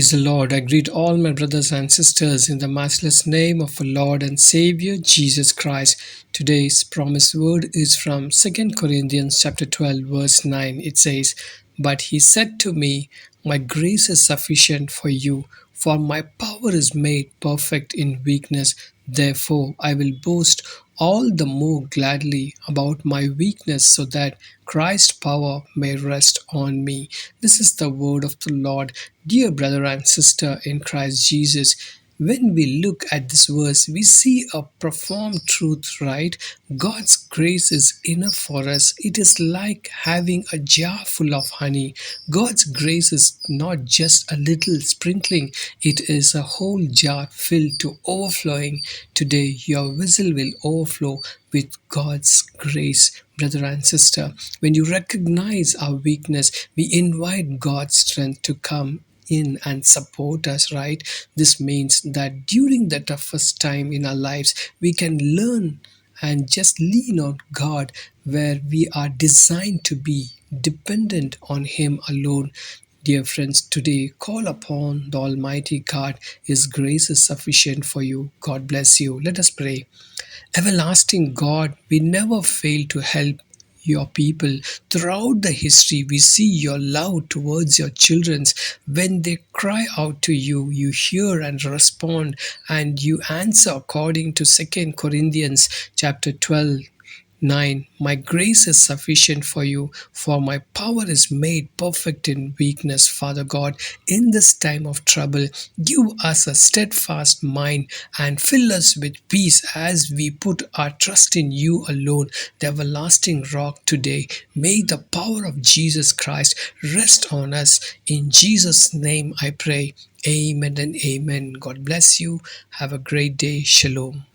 Praise the Lord. I greet all my brothers and sisters in the matchless name of our Lord and Savior Jesus Christ. Today's promised word is from 2 Corinthians chapter 12 verse 9. It says, "But he said to me, my grace is sufficient for you, for my power is made perfect in weakness. Therefore I will boast all the more gladly about my weakness, so that Christ's power may rest on me." This is the word of the Lord. Dear brother and sister in Christ Jesus, when we look at this verse, we see a profound truth, right? God's grace is enough for us. It is like having a jar full of honey. God's grace is not just a little sprinkling, it is a whole jar filled to overflowing. Today, your vessel will overflow with God's grace. Brother and sister, when you recognize our weakness, we invite God's strength to come in and support us, right? This means that during the toughest time in our lives, we can learn and just lean on God, where we are designed to be dependent on Him alone. Dear friends, today call upon the Almighty God. His grace is sufficient for you. God bless you. Let us pray. Everlasting God, we never fail to help your people. Throughout the history, we see your love towards your children. When they cry out to you, you hear and respond, and you answer according to 2 Corinthians chapter 12. 9. My grace is sufficient for you, for my power is made perfect in weakness. Father God, in this time of trouble, give us a steadfast mind and fill us with peace as we put our trust in you alone, the everlasting rock. Today, may the power of Jesus Christ rest on us. In Jesus' name I pray. Amen and amen. God bless you. Have a great day. Shalom.